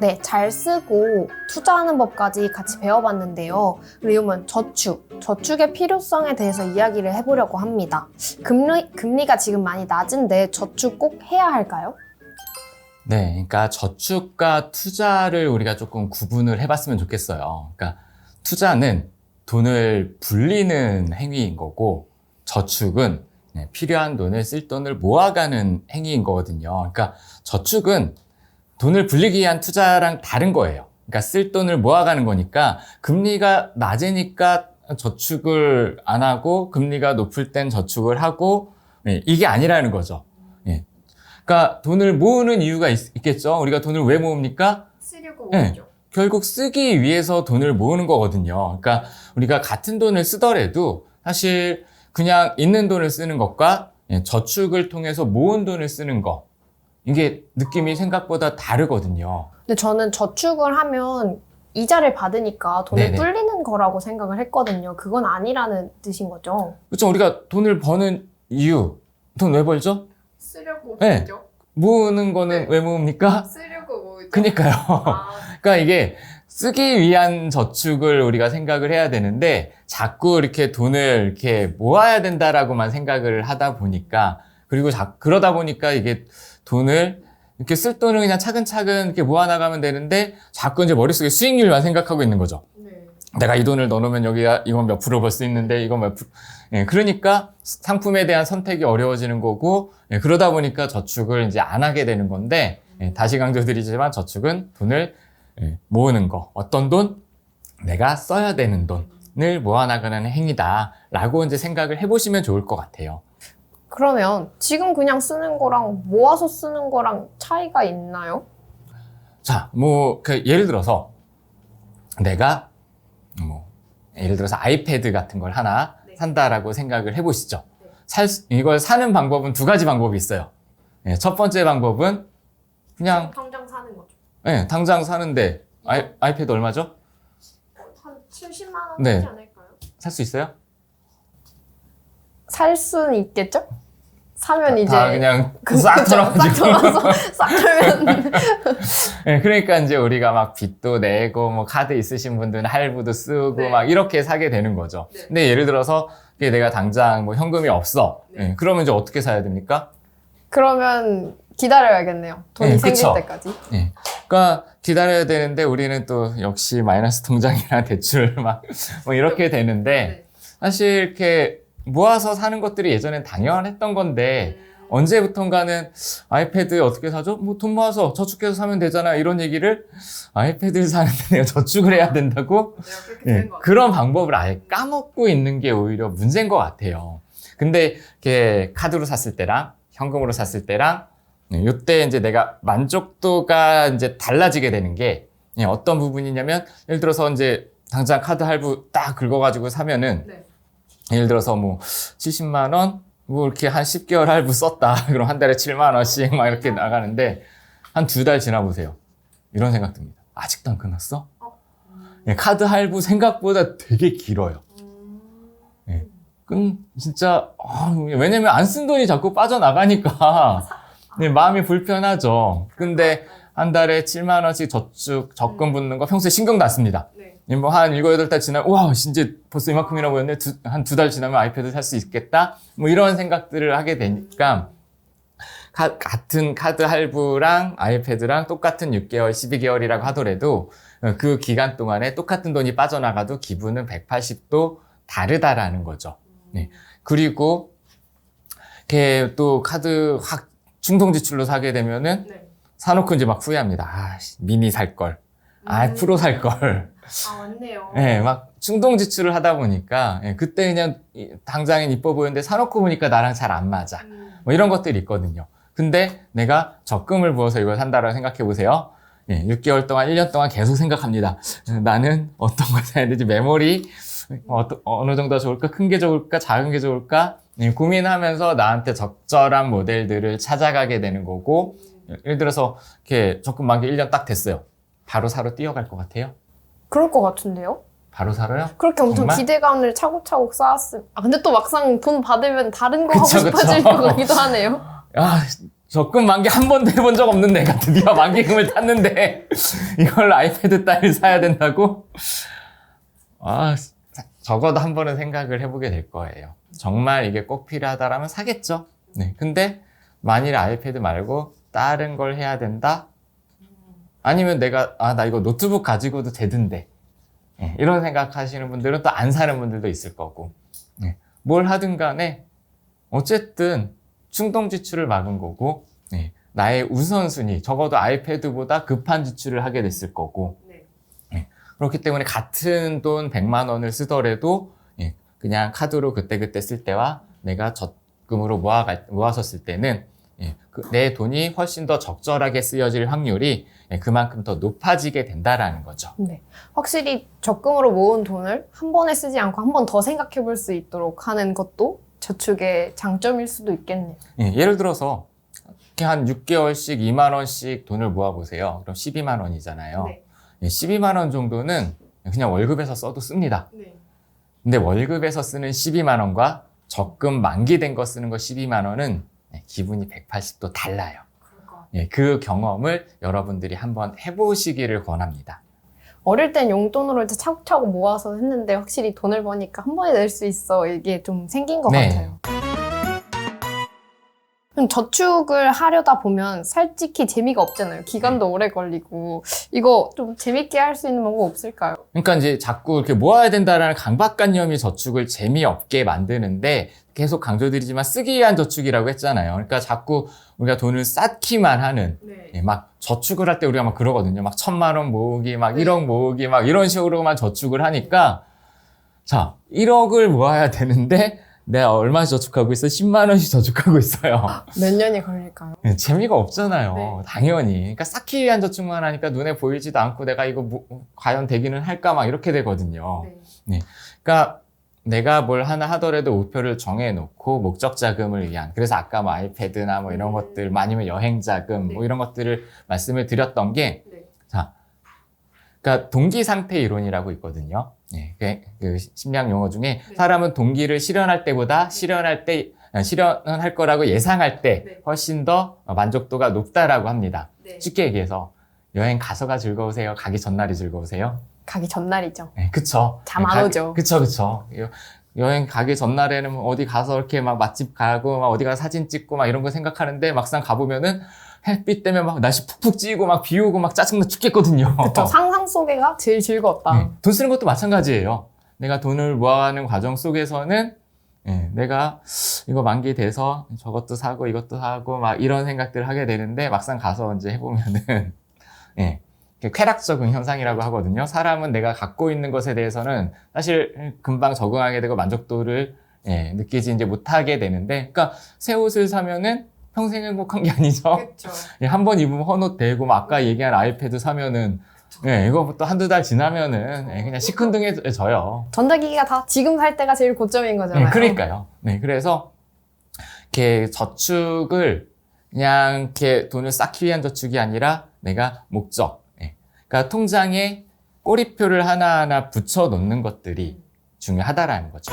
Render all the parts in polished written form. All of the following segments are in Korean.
네, 잘 쓰고 투자하는 법까지 같이 배워봤는데요. 그리고 저축의 필요성에 대해서 이야기를 해보려고 합니다. 금리가 지금 많이 낮은데 저축 꼭 해야 할까요? 네, 그러니까 저축과 투자를 우리가 조금 구분을 해봤으면 좋겠어요. 그러니까 투자는 돈을 불리는 행위인 거고, 저축은 필요한 돈을 쓸 돈을 모아가는 행위인 거거든요. 그러니까 저축은 돈을 불리기 위한 투자랑 다른 거예요. 그러니까 쓸 돈을 모아가는 거니까 금리가 낮으니까 저축을 안 하고 금리가 높을 땐 저축을 하고 이게 아니라는 거죠. 그러니까 돈을 모으는 이유가 있겠죠. 우리가 돈을 왜 모읍니까? 쓰려고 모으죠. 결국 쓰기 위해서 돈을 모으는 거거든요. 그러니까 우리가 같은 돈을 쓰더라도 사실 그냥 있는 돈을 쓰는 것과 저축을 통해서 모은 돈을 쓰는 거, 이게 느낌이 생각보다 다르거든요. 근데 저는 저축을 하면 이자를 받으니까 돈을 네네. 불리는 거라고 생각을 했거든요. 그건 아니라는 뜻인 거죠. 그렇죠. 우리가 돈을 버는 이유, 돈 왜 벌죠? 쓰려고 네. 모으죠. 모으는 거는 네. 왜 모읍니까? 쓰려고 모으죠. 그니까요. 아, 그러니까 이게 쓰기 위한 저축을 우리가 생각을 해야 되는데 자꾸 이렇게 돈을 이렇게 모아야 된다라고만 생각을 하다 보니까, 그리고 그러다 보니까 이게 돈을 이렇게 쓸 돈을 그냥 차근차근 이렇게 모아나가면 되는데 자꾸 이제 머릿속에 수익률만 생각하고 있는 거죠. 네. 내가 이 돈을 넣어놓으면 여기가 이건 몇 프로 벌 수 있는데 이건 몇 프로. 그러니까 상품에 대한 선택이 어려워지는 거고, 그러다 보니까 저축을 이제 안 하게 되는 건데, 다시 강조드리지만 저축은 돈을 모으는 거, 어떤 돈? 내가 써야 되는 돈을 모아나가는 행위다라고 이제 생각을 해보시면 좋을 것 같아요. 그러면 지금 그냥 쓰는 거랑 모아서 쓰는 거랑 차이가 있나요? 자, 예를 들어서 내가 예를 들어서 아이패드 같은 걸 하나 네. 산다라고 생각을 해보시죠. 네. 이걸 사는 방법은 두 가지 방법이 있어요. 첫 번째 방법은 그냥 당장 사는 거죠. 당장 사는데 아이패드 얼마죠? 한 70만 원 네. 하지 않을까요? 살 수 있어요? 살 수는 있겠죠? 사면 이제 다 그냥 그쵸? 싹 털어가지고. 싹 털어서 싹 털면 그러니까 이제 우리가 막 빚도 내고 카드 있으신 분들은 할부도 쓰고 네. 막 이렇게 사게 되는 거죠. 네. 근데 예를 들어서 내가 당장 현금이 없어. 네. 그러면 이제 어떻게 사야 됩니까? 그러면 기다려야겠네요. 돈이 네, 생길 그쵸. 때까지. 그러니까 기다려야 되는데 우리는 또 역시 마이너스 통장이나 대출 이렇게 되는데, 네. 사실 이렇게 모아서 사는 것들이 예전엔 당연했던 건데 언제부턴가는 아이패드 어떻게 사죠? 돈 모아서 저축해서 사면 되잖아, 이런 얘기를 아이패드를 사는데 내가 저축을 해야 된다고? 내가 그렇게 되는 거 같아요. 그런 방법을 아예 까먹고 있는 게 오히려 문제인 것 같아요. 근데 이렇게 카드로 샀을 때랑 현금으로 샀을 때랑 이때 이제 내가 만족도가 이제 달라지게 되는 게 어떤 부분이냐면, 예를 들어서 이제 당장 카드 할부 딱 긁어가지고 사면은 네. 예를 들어서 70만 원 이렇게 한 10개월 할부 썼다. 그럼 한 달에 7만 원씩 이렇게 나가는데 한 2달 지나 보세요. 이런 생각 듭니다. 아직도 안 끝났어? 카드 할부 생각보다 되게 길어요. 진짜 왜냐면 안 쓴 돈이 자꾸 빠져나가니까 마음이 불편하죠. 근데 한 달에 7만 원씩 적금 붙는 거 평소에 신경도 안 씁니다. 네. 한 7, 8달 지나면 와 이제 벌써 이만큼이나 모였네. 한 2달 지나면 아이패드 살 수 있겠다. 이런 생각들을 하게 되니까 같은 카드 할부랑 아이패드랑 똑같은 6개월, 12개월이라고 하더라도 그 기간 동안에 똑같은 돈이 빠져나가도 기분은 180도 다르다라는 거죠. 그리고 이렇게 또 카드 확 충동 지출로 사게 되면은 네. 사놓고 이제 막 후회합니다. 미니 살 걸. 프로 살 걸. 아, 맞네요. 막 충동 지출을 하다 보니까 그때 그냥 당장엔 이뻐 보였는데 사놓고 보니까 나랑 잘 안 맞아. 이런 것들이 있거든요. 근데 내가 적금을 부어서 이걸 산다라고 생각해 보세요. 6개월 동안, 1년 동안 계속 생각합니다. 나는 어떤 걸 사야 되지? 메모리 어느 정도가 좋을까? 큰 게 좋을까? 작은 게 좋을까? 고민하면서 나한테 적절한 모델들을 찾아가게 되는 거고, 예를 들어서 이렇게 적금 만기 1년 딱 됐어요. 바로 사러 뛰어갈 것 같아요? 그럴 것 같은데요? 바로 사러요? 그렇게 엄청 정말? 기대감을 차곡차곡 쌓았음. 근데 또 막상 돈 받으면 다른 거 하고 그쵸, 그쵸. 싶어질 것 같기도 하네요. 적금 만기 한 번도 해본 적 없는 내가 드디어 만기금을 탔는데 이걸 아이패드 따위를 사야 된다고? 아, 적어도 한 번은 생각을 해보게 될 거예요. 정말 이게 꼭 필요하다라면 사겠죠. 네, 근데 만일 아이패드 말고 다른 걸 해야 된다? 아니면 내가 나 이거 노트북 가지고도 되던데, 네, 이런 생각하시는 분들은 또 안 사는 분들도 있을 거고, 네, 뭘 하든 간에 어쨌든 충동 지출을 막은 거고, 네, 나의 우선순위, 적어도 아이패드보다 급한 지출을 하게 됐을 거고, 네. 네, 그렇기 때문에 같은 돈 100만 원을 쓰더라도, 예, 그냥 카드로 그때그때 쓸 때와 내가 적금으로 모아서 쓸 때는, 예, 내 돈이 훨씬 더 적절하게 쓰여질 확률이, 예, 그만큼 더 높아지게 된다라는 거죠. 네. 확실히 적금으로 모은 돈을 한 번에 쓰지 않고 한 번 더 생각해 볼 수 있도록 하는 것도 저축의 장점일 수도 있겠네요. 예, 예를 들어서 이렇게 한 6개월씩 2만 원씩 돈을 모아보세요. 그럼 12만 원이잖아요. 네. 예, 12만 원 정도는 그냥 월급에서 써도 씁니다. 네. 근데 월급에서 쓰는 12만 원과 적금 만기된 거 쓰는 거 12만 원은 기분이 180도 달라요. 그럴 것 같아요. 예, 그 경험을 여러분들이 한번 해보시기를 권합니다. 어릴 땐 용돈으로 이제 차곡차곡 모아서 했는데 확실히 돈을 버니까 한 번에 낼 수 있어. 이게 좀 생긴 것 네. 같아요. 그럼 저축을 하려다 보면 솔직히 재미가 없잖아요. 기간도 오래 걸리고. 이거 좀 재밌게 할 수 있는 방법 없을까요? 그러니까 이제 자꾸 이렇게 모아야 된다라는 강박관념이 저축을 재미없게 만드는데, 계속 강조드리지만 쓰기 위한 저축이라고 했잖아요. 그러니까 자꾸 우리가 돈을 쌓기만 하는, 네. 예, 막 저축을 할 때 우리가 막 그러거든요. 막 1,000만 원 모으기, 막 1억 모으기, 막 이런 식으로만 저축을 하니까, 자, 1억을 모아야 되는데 내가 얼마씩 저축하고 있어? 10만 원씩 저축하고 있어요. 몇 년이 걸릴까요? 네, 재미가 없잖아요. 네. 당연히. 그러니까 쌓기 위한 저축만 하니까 눈에 보이지도 않고 내가 이거 과연 되기는 할까 막 이렇게 되거든요. 네. 그러니까 내가 뭘 하나 하더라도 목표를 정해놓고 목적 자금을 위한, 그래서 아까 뭐 아이패드나 뭐 이런 것들, 아니면 여행 자금 뭐 네. 이런 것들을 말씀을 드렸던 게, 네. 자, 그러니까 동기 상태 이론이라고 있거든요. 예, 그 심리학 용어 중에 네. 사람은 동기를 실현할 때보다 실현할 거라고 예상할 때 네. 훨씬 더 만족도가 높다라고 합니다. 네. 쉽게 얘기해서 여행 가서가 즐거우세요? 가기 전날이 즐거우세요? 가기 전날이죠. 네, 그쵸. 잠안 오죠. 그쵸. 여행 가기 전날에는 어디 가서 이렇게 막 맛집 가고, 막 어디 가서 사진 찍고, 막 이런 거 생각하는데 막상 가보면은 햇빛 때문에 막 날씨 푹푹 찌고, 막 비 오고, 막 짜증나 죽겠거든요. 그쵸. 상상 속에가 제일 즐거웠다. 네, 돈 쓰는 것도 마찬가지예요. 내가 돈을 모아가는 과정 속에서는, 예, 내가 이거 만기 돼서 저것도 사고 이것도 사고 막 이런 생각들을 하게 되는데, 막상 가서 이제 해보면은, 예, 쾌락적인 현상이라고 하거든요. 사람은 내가 갖고 있는 것에 대해서는 사실 금방 적응하게 되고 만족도를, 예, 느끼지 이제 못하게 되는데, 그러니까 새 옷을 사면은 평생 행복한 게 아니죠. 그렇죠. 예, 한 번 입으면 헌옷 되고, 막 아까 얘기한 아이패드 사면은, 예, 이거 또 한두 달 지나면은, 예, 그냥 시큰둥해져요. 전자기기가 다 지금 살 때가 제일 고점인 거잖아요. 네, 그러니까요. 네, 그래서 이렇게 저축을 그냥 이렇게 돈을 쌓기 위한 저축이 아니라 내가 목적, 예, 그러니까 통장에 꼬리표를 하나하나 붙여 놓는 것들이 중요하다라는 거죠.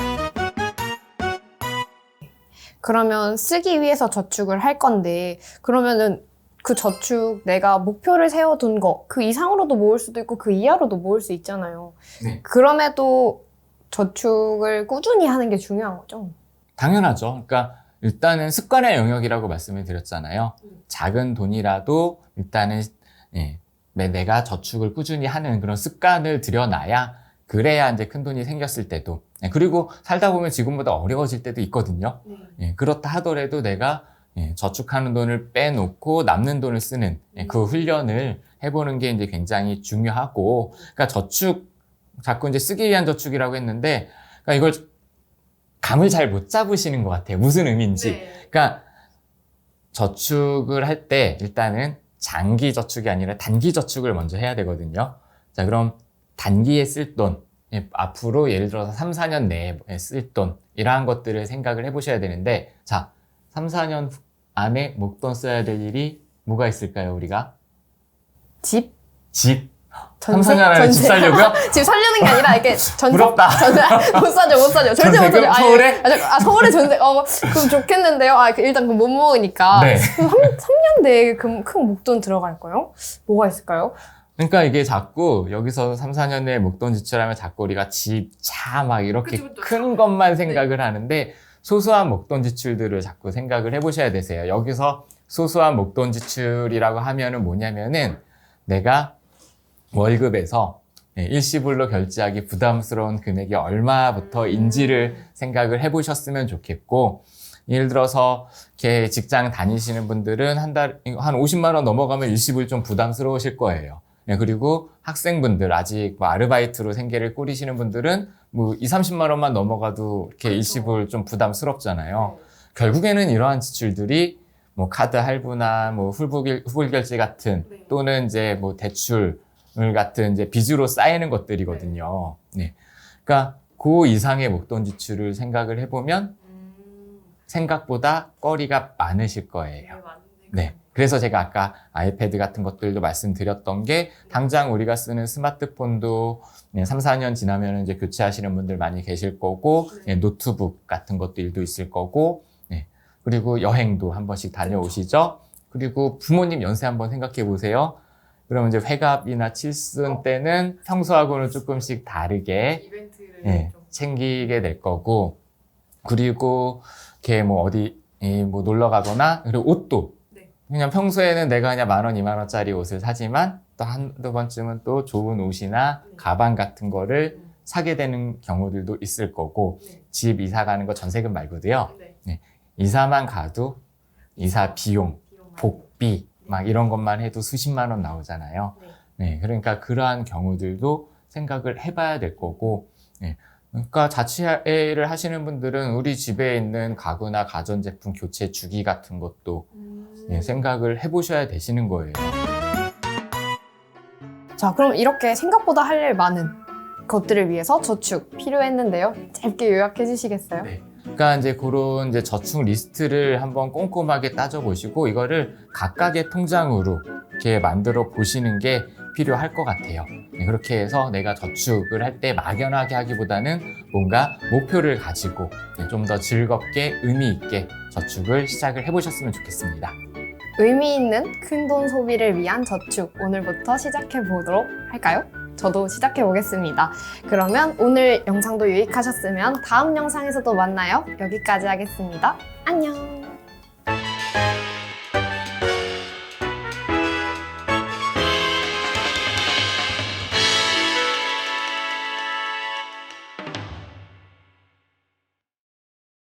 그러면 쓰기 위해서 저축을 할 건데, 그러면은 그 저축 내가 목표를 세워둔 거, 그 이상으로도 모을 수도 있고 그 이하로도 모을 수 있잖아요. 네. 그럼에도 저축을 꾸준히 하는 게 중요한 거죠. 당연하죠. 그러니까 일단은 습관의 영역이라고 말씀을 드렸잖아요. 작은 돈이라도 일단은, 예, 내가 저축을 꾸준히 하는 그런 습관을 들여놔야, 그래야 이제 큰 돈이 생겼을 때도, 예, 그리고 살다 보면 지금보다 어려워질 때도 있거든요. 네. 예, 그렇다 하더라도 내가, 예, 저축하는 돈을 빼놓고 남는 돈을 쓰는, 예, 그 훈련을 해보는 게 이제 굉장히 중요하고, 그러니까 자꾸 이제 쓰기 위한 저축이라고 했는데, 그러니까 이걸 감을 잘 못 잡으시는 것 같아요. 무슨 의미인지. 네. 그러니까 저축을 할 때 일단은 장기 저축이 아니라 단기 저축을 먼저 해야 되거든요. 자, 그럼 단기에 쓸 돈, 예, 앞으로 예를 들어서 3, 4년 내에 쓸 돈, 이러한 것들을 생각을 해보셔야 되는데, 자, 3, 4년 안에 목돈 써야 될 일이 뭐가 있을까요, 우리가? 집? 집. 전세? 3, 4년 안에 집 살려고요? 집 살려는 게 아니라 이렇게 전세. 부럽다. 전세 못 사죠. 절대 못 전세금? 사죠. 서울에? 서울에 전세. 그럼 좋겠는데요. 일단 그 못 먹으니까. 네. 3년 내에 큰 목돈 들어갈까요? 뭐가 있을까요? 그러니까 이게 자꾸 여기서 3, 4년 내에 목돈 지출하면 자꾸 우리가 집, 차 막 이렇게 그쵸. 큰 것만 생각을 하는데 소소한 목돈 지출들을 자꾸 생각을 해보셔야 되세요. 여기서 소소한 목돈 지출이라고 하면은 뭐냐면은 내가 월급에서 일시불로 결제하기 부담스러운 금액이 얼마부터인지를 생각을 해보셨으면 좋겠고, 예를 들어서 이렇게 직장 다니시는 분들은 한 50만 원 넘어가면 일시불 좀 부담스러우실 거예요. 그리고 학생분들, 아직 뭐 아르바이트로 생계를 꾸리시는 분들은 뭐 2, 30만 원만 넘어가도 이렇게 그렇죠. 일시불 좀 부담스럽잖아요. 결국에는 이러한 지출들이 뭐 카드 할부나 뭐 후불결제 같은 네. 또는 이제 뭐 대출 같은 이제 빚으로 쌓이는 것들이거든요. 네. 그러니까 그 이상의 목돈 지출을 생각을 해보면 생각보다 거리가 많으실 거예요. 네. 그래서 제가 아까 아이패드 같은 것들도 말씀드렸던 게 당장 우리가 쓰는 스마트폰도 3, 4년 지나면 이제 교체하시는 분들 많이 계실 거고, 노트북 같은 것들도 있을 거고, 그리고 여행도 한 번씩 다녀오시죠. 그리고 부모님 연세 한번 생각해 보세요. 그러면 이제 회갑이나 칠순 때는 평소하고는 조금씩 다르게 이벤트를 좀 챙기게 될 거고, 그리고 이렇게 뭐 어디 뭐 놀러 가거나, 그리고 옷도 그냥 평소에는 내가 그냥 10,000원, 20,000원짜리 옷을 사지만 또 한두 번쯤은 또 좋은 옷이나 가방 같은 거를 사게 되는 경우들도 있을 거고, 집 이사 가는 거 전세금 말고도요. 이사만 가도 이사 비용, 복비 막 이런 것만 해도 수십만 원 나오잖아요. 네, 그러니까 그러한 경우들도 생각을 해봐야 될 거고, 그러니까 자취를 하시는 분들은 우리 집에 있는 가구나 가전제품 교체 주기 같은 것도 생각을 해보셔야 되시는 거예요. 자, 그럼 이렇게 생각보다 할 일 많은 것들을 위해서 저축 필요했는데요. 짧게 요약해 주시겠어요? 네. 그러니까 이제 그런 이제 저축 리스트를 한번 꼼꼼하게 따져보시고 이거를 각각의 통장으로 이렇게 만들어 보시는 게 필요할 것 같아요. 그렇게 해서 내가 저축을 할 때 막연하게 하기보다는 뭔가 목표를 가지고 좀 더 즐겁게 의미 있게 저축을 시작을 해보셨으면 좋겠습니다. 의미 있는 큰돈 소비를 위한 저축, 오늘부터 시작해 보도록 할까요? 저도 시작해 보겠습니다. 그러면 오늘 영상도 유익하셨으면 다음 영상에서도 만나요. 여기까지 하겠습니다. 안녕!